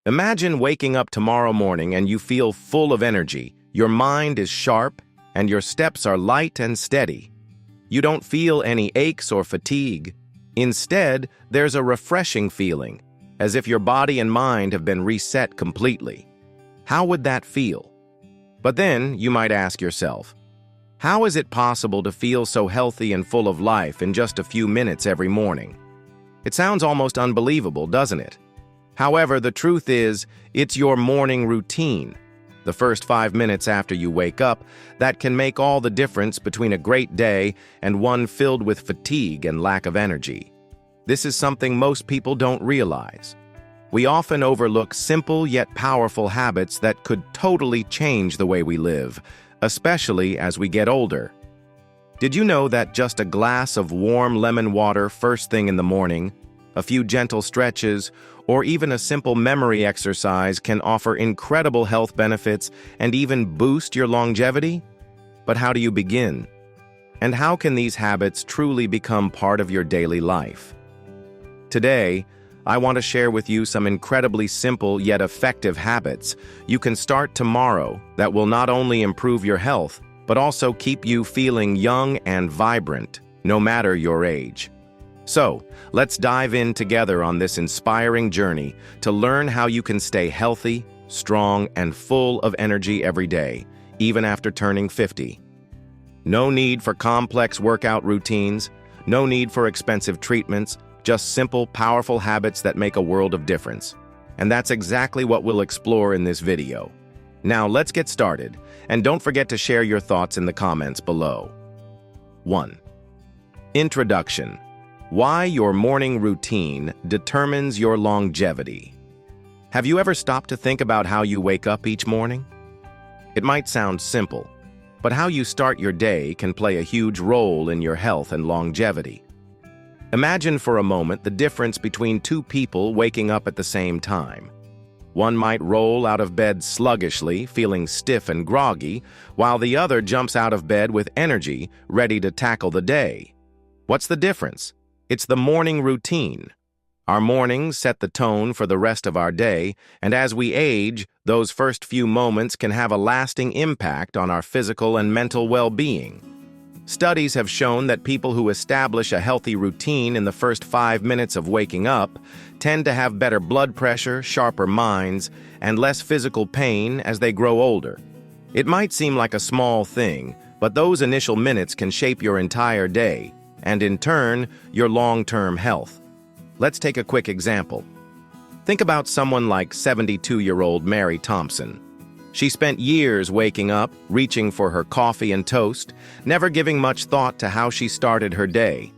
Imagine waking up tomorrow morning and you feel full of energy, your mind is sharp, and your steps are light and steady. You don't feel any aches or fatigue. Instead, there's a refreshing feeling, as if your body and mind have been reset completely. How would that feel? But then, you might ask yourself, how is it possible to feel so healthy and full of life in just a few minutes every morning? It sounds almost unbelievable, doesn't it? However, the truth is, it's your morning routine, the first 5 minutes after you wake up, that can make all the difference between a great day and one filled with fatigue and lack of energy. This is something most people don't realize. We often overlook simple yet powerful habits that could totally change the way we live, especially as we get older. Did you know that just a glass of warm lemon water first thing in the morning, a few gentle stretches, or even a simple memory exercise can offer incredible health benefits and even boost your longevity? But how do you begin? And how can these habits truly become part of your daily life? Today, I want to share with you some incredibly simple yet effective habits you can start tomorrow that will not only improve your health, but also keep you feeling young and vibrant, no matter your age. So, let's dive in together on this inspiring journey to learn how you can stay healthy, strong, and full of energy every day, even after turning 50. No need for complex workout routines, no need for expensive treatments, just simple, powerful habits that make a world of difference. And that's exactly what we'll explore in this video. Now, let's get started, and don't forget to share your thoughts in the comments below. 1. Introduction. Why your morning routine determines your longevity. Have you ever stopped to think about how you wake up each morning? It might sound simple, but how you start your day can play a huge role in your health and longevity. Imagine for a moment the difference between two people waking up at the same time. One might roll out of bed sluggishly, feeling stiff and groggy, while the other jumps out of bed with energy, ready to tackle the day. What's the difference? It's the morning routine. Our mornings set the tone for the rest of our day, and as we age, those first few moments can have a lasting impact on our physical and mental well-being. Studies have shown that people who establish a healthy routine in the first 5 minutes of waking up tend to have better blood pressure, sharper minds, and less physical pain as they grow older. It might seem like a small thing, but those initial minutes can shape your entire day, and in turn, your long-term health. Let's take a quick example. Think about someone like 72-year-old Mary Thompson. She spent years waking up, reaching for her coffee and toast, never giving much thought to how she started her day.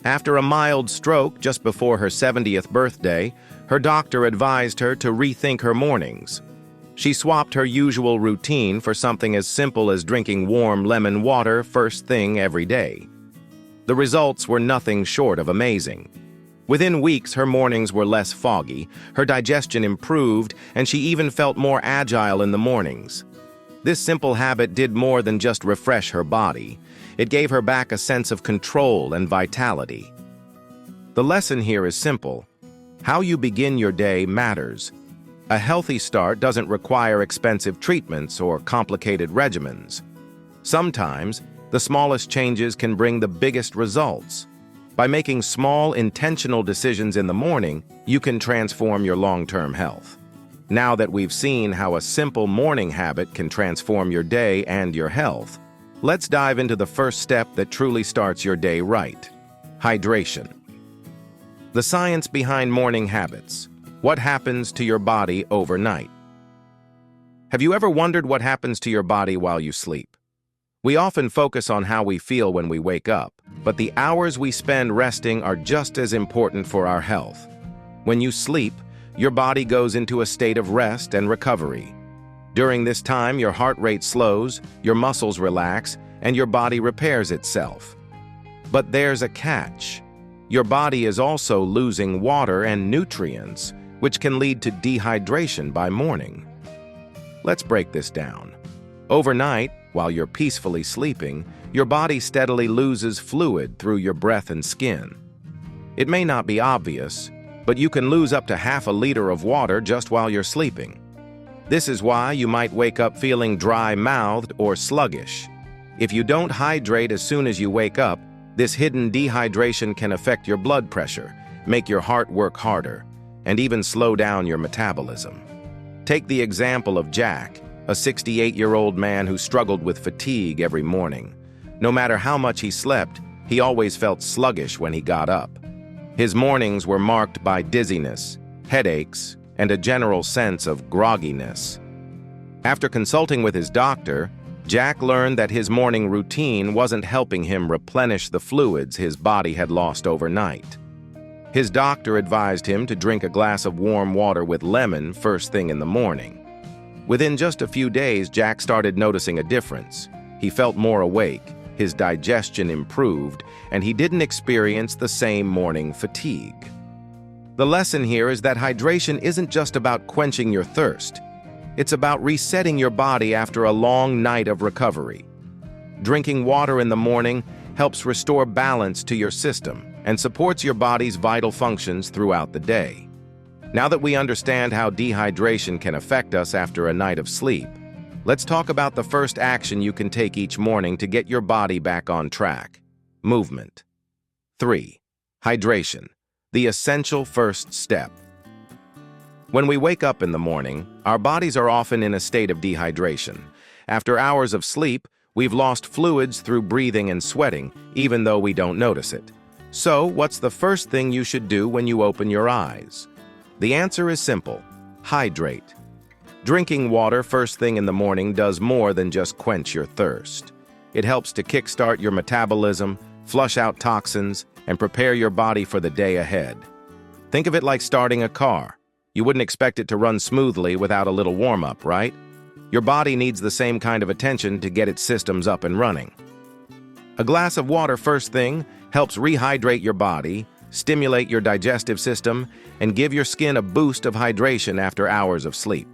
After a mild stroke just before her 70th birthday, her doctor advised her to rethink her mornings. She swapped her usual routine for something as simple as drinking warm lemon water first thing every day. The results were nothing short of amazing. Within weeks, her mornings were less foggy, her digestion improved, and she even felt more agile in the mornings. This simple habit did more than just refresh her body. It gave her back a sense of control and vitality. The lesson here is simple. How you begin your day matters. A healthy start doesn't require expensive treatments or complicated regimens. Sometimes, the smallest changes can bring the biggest results. By making small, intentional decisions in the morning, you can transform your long-term health. Now that we've seen how a simple morning habit can transform your day and your health, let's dive into the first step that truly starts your day right: hydration. The science behind morning habits. What happens to your body overnight? Have you ever wondered what happens to your body while you sleep? We often focus on how we feel when we wake up, but the hours we spend resting are just as important for our health. When you sleep, your body goes into a state of rest and recovery. During this time, your heart rate slows, your muscles relax, and your body repairs itself. But there's a catch. Your body is also losing water and nutrients, which can lead to dehydration by morning. Let's break this down. Overnight, while you're peacefully sleeping, your body steadily loses fluid through your breath and skin. It may not be obvious, but you can lose up to half a liter of water just while you're sleeping. This is why you might wake up feeling dry-mouthed or sluggish. If you don't hydrate as soon as you wake up, this hidden dehydration can affect your blood pressure, make your heart work harder, and even slow down your metabolism. Take the example of Jack, a 68-year-old man who struggled with fatigue every morning. No matter how much he slept, he always felt sluggish when he got up. His mornings were marked by dizziness, headaches, and a general sense of grogginess. After consulting with his doctor, Jack learned that his morning routine wasn't helping him replenish the fluids his body had lost overnight. His doctor advised him to drink a glass of warm water with lemon first thing in the morning. Within just a few days, Jack started noticing a difference. He felt more awake, his digestion improved, and he didn't experience the same morning fatigue. The lesson here is that hydration isn't just about quenching your thirst. It's about resetting your body after a long night of recovery. Drinking water in the morning helps restore balance to your system and supports your body's vital functions throughout the day. Now that we understand how dehydration can affect us after a night of sleep, let's talk about the first action you can take each morning to get your body back on track: movement. 3. Hydration, the essential first step. When we wake up in the morning, our bodies are often in a state of dehydration. After hours of sleep, we've lost fluids through breathing and sweating, even though we don't notice it. So, what's the first thing you should do when you open your eyes? The answer is simple: hydrate. Drinking water first thing in the morning does more than just quench your thirst. It helps to kickstart your metabolism, flush out toxins, and prepare your body for the day ahead. Think of it like starting a car. You wouldn't expect it to run smoothly without a little warm-up, right? Your body needs the same kind of attention to get its systems up and running. A glass of water first thing helps rehydrate your body, stimulate your digestive system, and give your skin a boost of hydration after hours of sleep.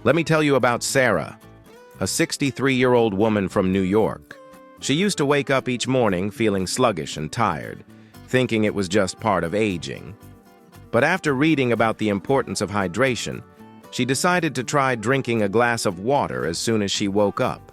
Let me tell you about Sarah, a 63-year-old woman from New York. She used to wake up each morning feeling sluggish and tired, thinking it was just part of aging. But after reading about the importance of hydration, she decided to try drinking a glass of water as soon as she woke up.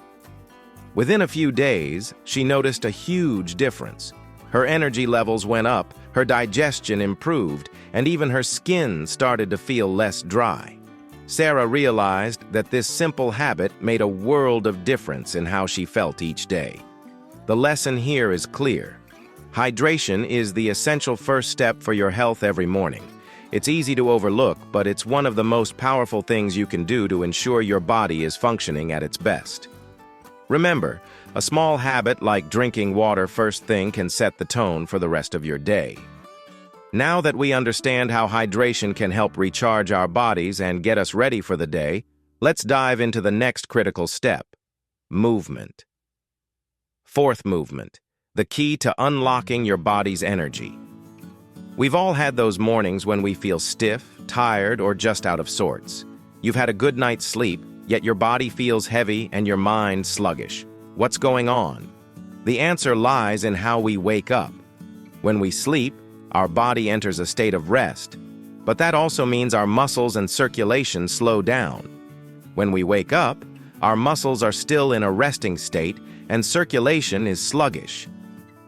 Within a few days, she noticed a huge difference. Her energy levels went up, her digestion improved, and even her skin started to feel less dry. Sarah realized that this simple habit made a world of difference in how she felt each day. The lesson here is clear. Hydration is the essential first step for your health every morning. It's easy to overlook, but it's one of the most powerful things you can do to ensure your body is functioning at its best. Remember, a small habit like drinking water first thing can set the tone for the rest of your day. Now that we understand how hydration can help recharge our bodies and get us ready for the day, let's dive into the next critical step: movement. Fourth movement, the key to unlocking your body's energy. We've all had those mornings when we feel stiff, tired, or just out of sorts. You've had a good night's sleep, yet your body feels heavy and your mind sluggish. What's going on? The answer lies in how we wake up. When we sleep, our body enters a state of rest, but that also means our muscles and circulation slow down. When we wake up, our muscles are still in a resting state and circulation is sluggish.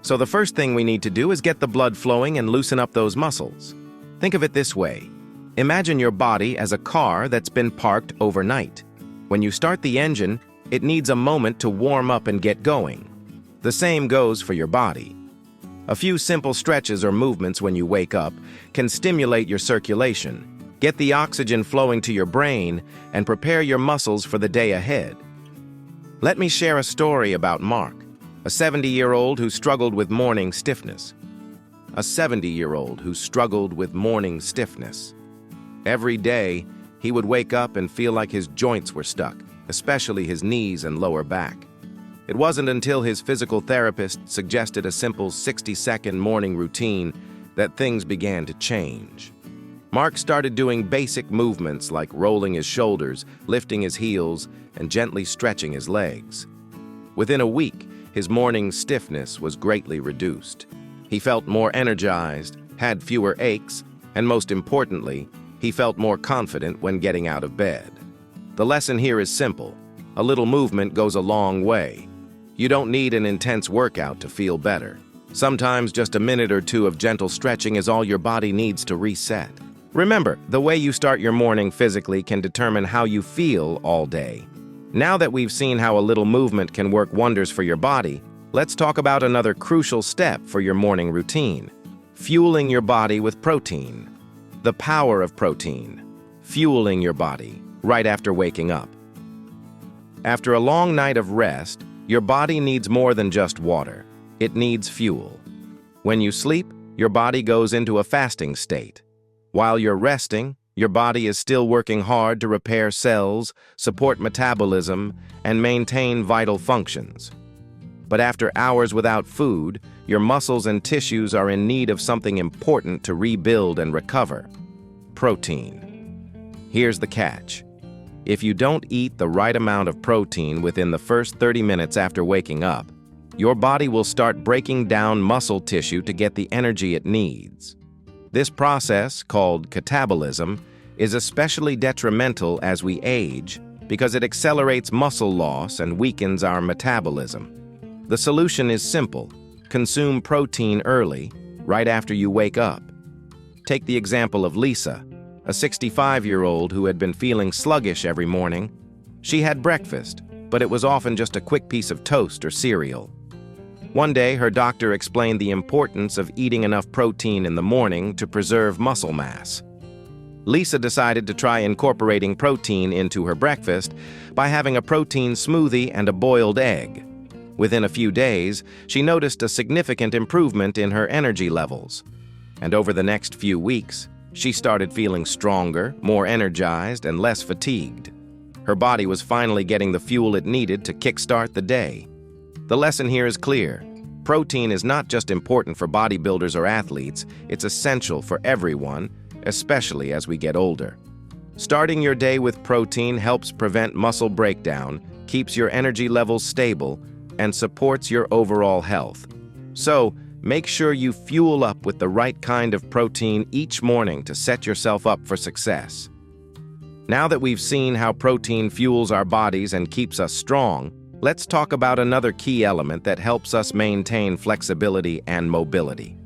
So the first thing we need to do is get the blood flowing and loosen up those muscles. Think of it this way. Imagine your body as a car that's been parked overnight. When you start the engine, it needs a moment to warm up and get going. The same goes for your body. A few simple stretches or movements when you wake up can stimulate your circulation, get the oxygen flowing to your brain, and prepare your muscles for the day ahead. Let me share a story about Mark, a 70-year-old who struggled with morning stiffness. Every day, he would wake up and feel like his joints were stuck, especially his knees and lower back. It wasn't until his physical therapist suggested a simple 60-second morning routine that things began to change. Mark started doing basic movements like rolling his shoulders, lifting his heels, and gently stretching his legs. Within a week, his morning stiffness was greatly reduced. He felt more energized, had fewer aches, And most importantly, he felt more confident when getting out of bed. The lesson here is simple. A little movement goes a long way. You don't need an intense workout to feel better. Sometimes just a minute or two of gentle stretching is all your body needs to reset. Remember, the way you start your morning physically can determine how you feel all day. Now that we've seen how a little movement can work wonders for your body, let's talk about another crucial step for your morning routine: fueling your body with protein. The power of protein. Fueling your body right after waking up. After a long night of rest, your body needs more than just water. It needs fuel. When you sleep, your body goes into a fasting state. While you're resting, your body is still working hard to repair cells, support metabolism, and maintain vital functions. But after hours without food, your muscles and tissues are in need of something important to rebuild and recover: protein. Here's the catch. If you don't eat the right amount of protein within the first 30 minutes after waking up, your body will start breaking down muscle tissue to get the energy it needs. This process, called catabolism, is especially detrimental as we age because it accelerates muscle loss and weakens our metabolism. The solution is simple: consume protein early, right after you wake up. Take the example of Lisa, a 65-year-old who had been feeling sluggish every morning. She had breakfast, but it was often just a quick piece of toast or cereal. One day, her doctor explained the importance of eating enough protein in the morning to preserve muscle mass. Lisa decided to try incorporating protein into her breakfast by having a protein smoothie and a boiled egg. Within a few days, she noticed a significant improvement in her energy levels. And over the next few weeks, she started feeling stronger, more energized, and less fatigued. Her body was finally getting the fuel it needed to kickstart the day. The lesson here is clear. Protein is not just important for bodybuilders or athletes, it's essential for everyone, especially as we get older. Starting your day with protein helps prevent muscle breakdown, keeps your energy levels stable, and supports your overall health. So, make sure you fuel up with the right kind of protein each morning to set yourself up for success. Now that we've seen how protein fuels our bodies and keeps us strong, let's talk about another key element that helps us maintain flexibility and mobility: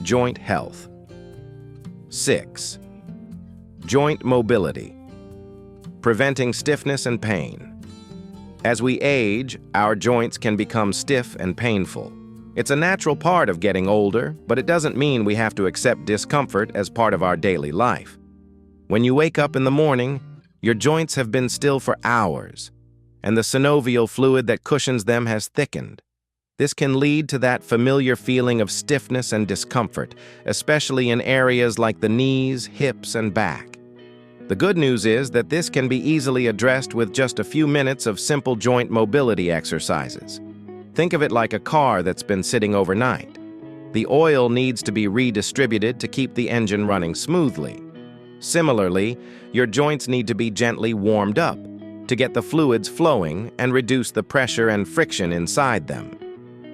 joint health. 6. Joint mobility. Preventing stiffness and pain. As we age, our joints can become stiff and painful. It's a natural part of getting older, but it doesn't mean we have to accept discomfort as part of our daily life. When you wake up in the morning, your joints have been still for hours, and the synovial fluid that cushions them has thickened. This can lead to that familiar feeling of stiffness and discomfort, especially in areas like the knees, hips, and back. The good news is that this can be easily addressed with just a few minutes of simple joint mobility exercises. Think of it like a car that's been sitting overnight. The oil needs to be redistributed to keep the engine running smoothly. Similarly, your joints need to be gently warmed up to get the fluids flowing and reduce the pressure and friction inside them.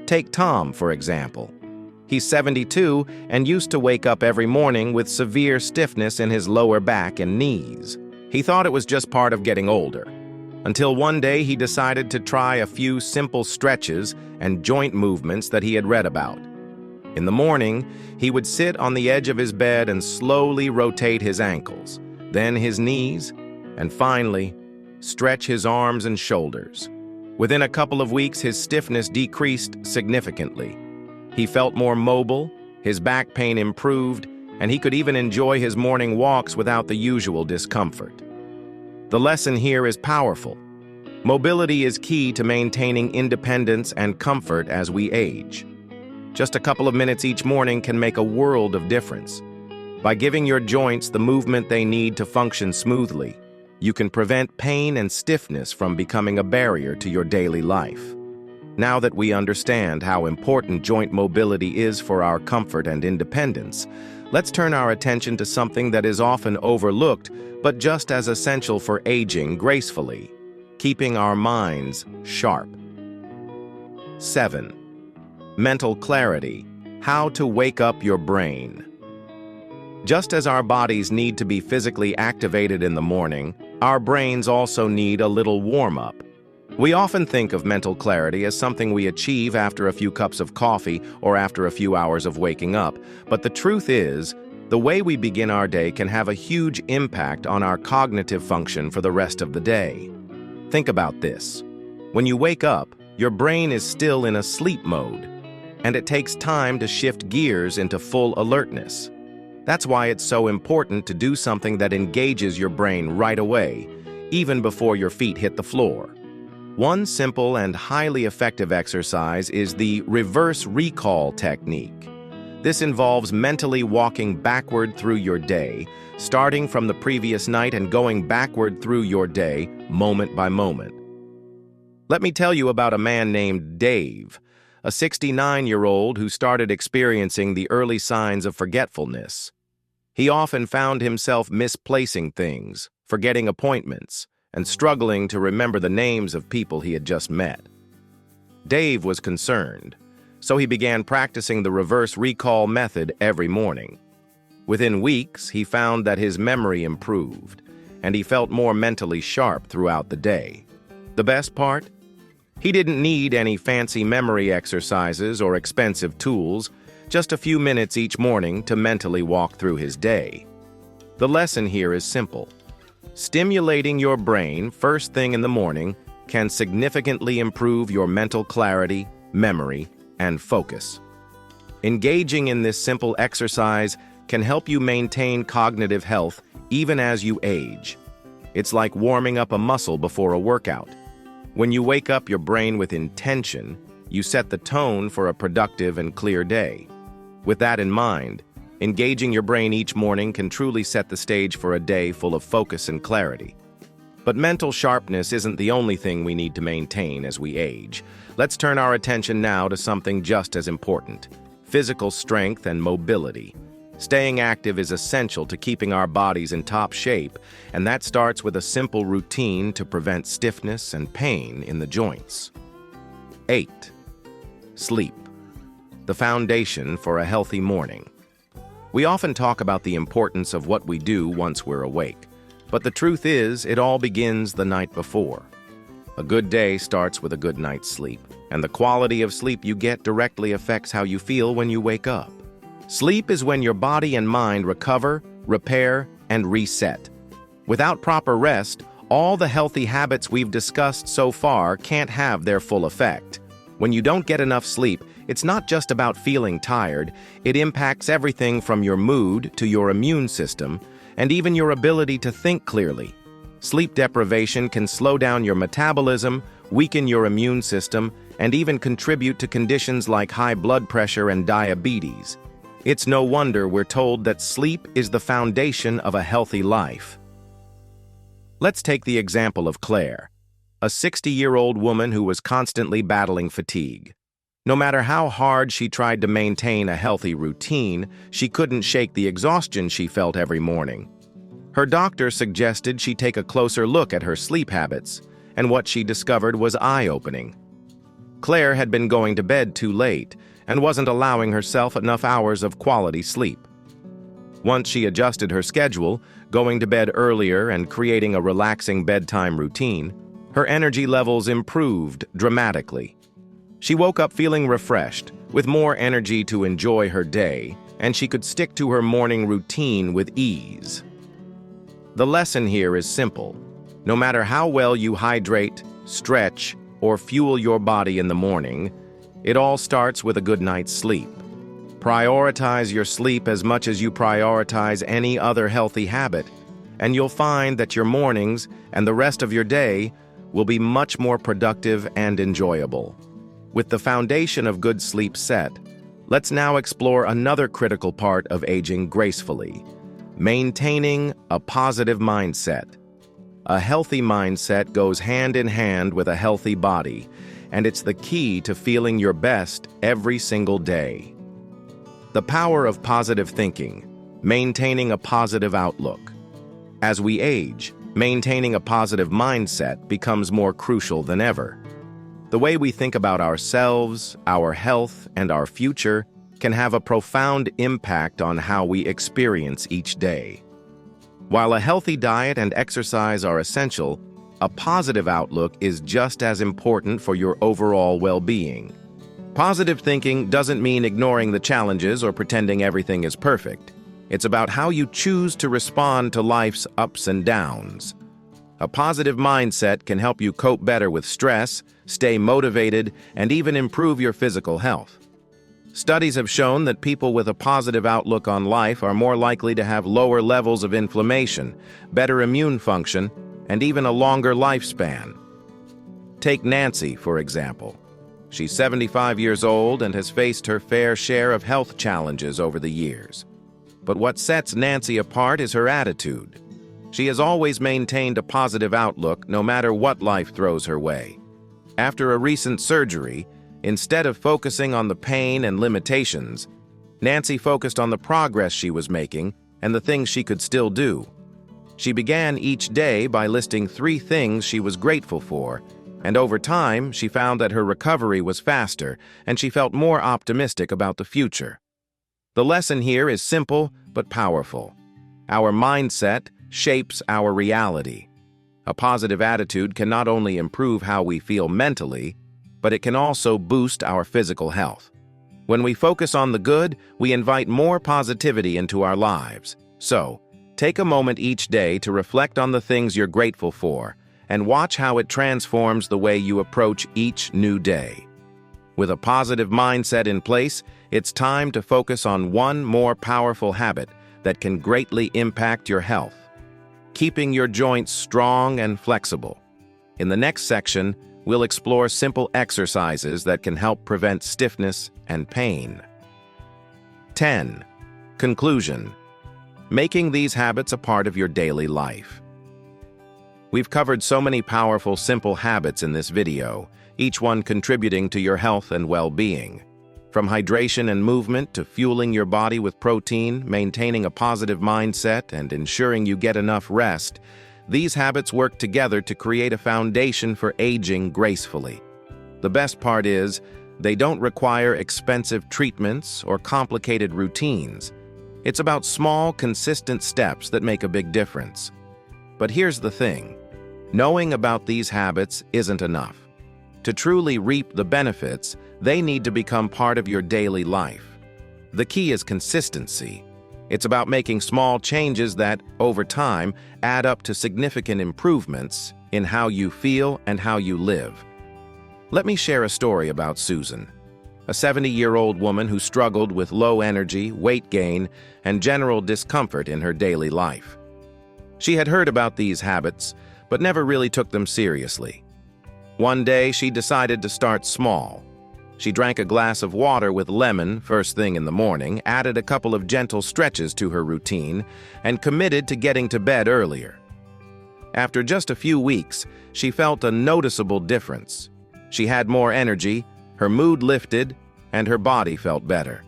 Take Tom, for example. He's 72 and used to wake up every morning with severe stiffness in his lower back and knees. He thought it was just part of getting older, until one day he decided to try a few simple stretches and joint movements that he had read about. In the morning, he would sit on the edge of his bed and slowly rotate his ankles, then his knees, and finally, stretch his arms and shoulders. Within a couple of weeks, his stiffness decreased significantly. He felt more mobile, his back pain improved, and he could even enjoy his morning walks without the usual discomfort. The lesson here is powerful. Mobility is key to maintaining independence and comfort as we age. Just a couple of minutes each morning can make a world of difference. By giving your joints the movement they need to function smoothly, you can prevent pain and stiffness from becoming a barrier to your daily life. Now that we understand how important joint mobility is for our comfort and independence, let's turn our attention to something that is often overlooked but just as essential for aging gracefully: keeping our minds sharp. 7. Mental clarity. How to wake up your brain. Just as our bodies need to be physically activated in the morning, our brains also need a little warm-up. We often think of mental clarity as something we achieve after a few cups of coffee or after a few hours of waking up, but the truth is, the way we begin our day can have a huge impact on our cognitive function for the rest of the day. Think about this. When you wake up, your brain is still in a sleep mode, and it takes time to shift gears into full alertness. That's why it's so important to do something that engages your brain right away, even before your feet hit the floor. One simple and highly effective exercise is the reverse recall technique. This involves mentally walking backward through your day, starting from the previous night and going backward through your day, moment by moment. Let me tell you about a man named Dave, a 69-year-old who started experiencing the early signs of forgetfulness. He often found himself misplacing things, forgetting appointments, and struggling to remember the names of people he had just met. Dave was concerned, so he began practicing the reverse recall method every morning. Within weeks, he found that his memory improved, and he felt more mentally sharp throughout the day. The best part? He didn't need any fancy memory exercises or expensive tools, just a few minutes each morning to mentally walk through his day. The lesson here is simple. Stimulating your brain first thing in the morning can significantly improve your mental clarity, memory, and focus. Engaging in this simple exercise can help you maintain cognitive health even as you age. It's like warming up a muscle before a workout. When you wake up your brain with intention, you set the tone for a productive and clear day. With that in mind, engaging your brain each morning can truly set the stage for a day full of focus and clarity. But mental sharpness isn't the only thing we need to maintain as we age. Let's turn our attention now to something just as important: physical strength and mobility. Staying active is essential to keeping our bodies in top shape, and that starts with a simple routine to prevent stiffness and pain in the joints. 8. Sleep. The foundation for a healthy morning. We often talk about the importance of what we do once we're awake, but the truth is, it all begins the night before. A good day starts with a good night's sleep, and the quality of sleep you get directly affects how you feel when you wake up. Sleep is when your body and mind recover, repair, and reset. Without proper rest, all the healthy habits we've discussed so far can't have their full effect. When you don't get enough sleep, it's not just about feeling tired. It impacts everything from your mood to your immune system, and even your ability to think clearly. Sleep deprivation can slow down your metabolism, weaken your immune system, and even contribute to conditions like high blood pressure and diabetes. It's no wonder we're told that sleep is the foundation of a healthy life. Let's take the example of Claire, a 60-year-old woman who was constantly battling fatigue. No matter how hard she tried to maintain a healthy routine, she couldn't shake the exhaustion she felt every morning. Her doctor suggested she take a closer look at her sleep habits, and what she discovered was eye-opening. Claire had been going to bed too late and wasn't allowing herself enough hours of quality sleep. Once she adjusted her schedule, going to bed earlier and creating a relaxing bedtime routine, her energy levels improved dramatically. She woke up feeling refreshed, with more energy to enjoy her day, and she could stick to her morning routine with ease. The lesson here is simple. No matter how well you hydrate, stretch, or fuel your body in the morning, it all starts with a good night's sleep. Prioritize your sleep as much as you prioritize any other healthy habit, and you'll find that your mornings and the rest of your day will be much more productive and enjoyable. With the foundation of good sleep set, let's now explore another critical part of aging gracefully: maintaining a positive mindset. A healthy mindset goes hand in hand with a healthy body, and it's the key to feeling your best every single day. The power of positive thinking, maintaining a positive outlook. As we age, maintaining a positive mindset becomes more crucial than ever. The way we think about ourselves, our health, and our future can have a profound impact on how we experience each day. While a healthy diet and exercise are essential, a positive outlook is just as important for your overall well-being. Positive thinking doesn't mean ignoring the challenges or pretending everything is perfect. It's about how you choose to respond to life's ups and downs. A positive mindset can help you cope better with stress, stay motivated, and even improve your physical health. Studies have shown that people with a positive outlook on life are more likely to have lower levels of inflammation, better immune function, and even a longer lifespan. Take Nancy, for example. She's 75 years old and has faced her fair share of health challenges over the years. But what sets Nancy apart is her attitude. She has always maintained a positive outlook no matter what life throws her way. After a recent surgery, instead of focusing on the pain and limitations, Nancy focused on the progress she was making and the things she could still do. She began each day by listing 3 things she was grateful for, and over time, she found that her recovery was faster and she felt more optimistic about the future. The lesson here is simple but powerful. Our mindset shapes our reality. A positive attitude can not only improve how we feel mentally, but it can also boost our physical health. When we focus on the good, we invite more positivity into our lives. So, take a moment each day to reflect on the things you're grateful for and watch how it transforms the way you approach each new day. With a positive mindset in place, it's time to focus on one more powerful habit that can greatly impact your health: keeping your joints strong and flexible. In the next section, we'll explore simple exercises that can help prevent stiffness and pain. 10. Conclusion: making these habits a part of your daily life. We've covered so many powerful, simple habits in this video, each one contributing to your health and well-being. From hydration and movement to fueling your body with protein, maintaining a positive mindset, and ensuring you get enough rest, these habits work together to create a foundation for aging gracefully. The best part is, they don't require expensive treatments or complicated routines. It's about small, consistent steps that make a big difference. But here's the thing: knowing about these habits isn't enough. To truly reap the benefits, they need to become part of your daily life. The key is consistency. It's about making small changes that, over time, add up to significant improvements in how you feel and how you live. Let me share a story about Susan, a 70-year-old woman who struggled with low energy, weight gain, and general discomfort in her daily life. She had heard about these habits, but never really took them seriously. One day, she decided to start small. She drank a glass of water with lemon first thing in the morning, added a couple of gentle stretches to her routine, and committed to getting to bed earlier. After just a few weeks, she felt a noticeable difference. She had more energy, her mood lifted, and her body felt better.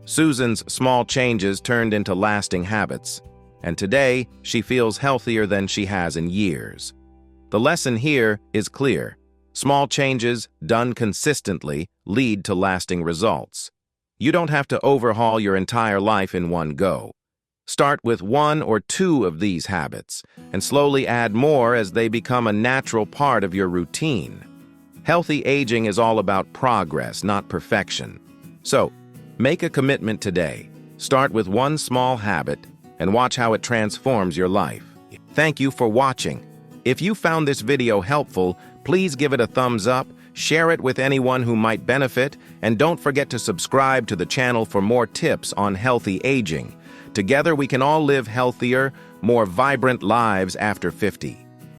Susan's small changes turned into lasting habits, and today she feels healthier than she has in years. The lesson here is clear. Small changes, done consistently, lead to lasting results. You don't have to overhaul your entire life in one go. Start with 1 or 2 of these habits, and slowly add more as they become a natural part of your routine. Healthy aging is all about progress, not perfection. So, make a commitment today. Start with one small habit, and watch how it transforms your life. Thank you for watching. If you found this video helpful, please give it a thumbs up, share it with anyone who might benefit, and don't forget to subscribe to the channel for more tips on healthy aging. Together we can all live healthier, more vibrant lives after 50.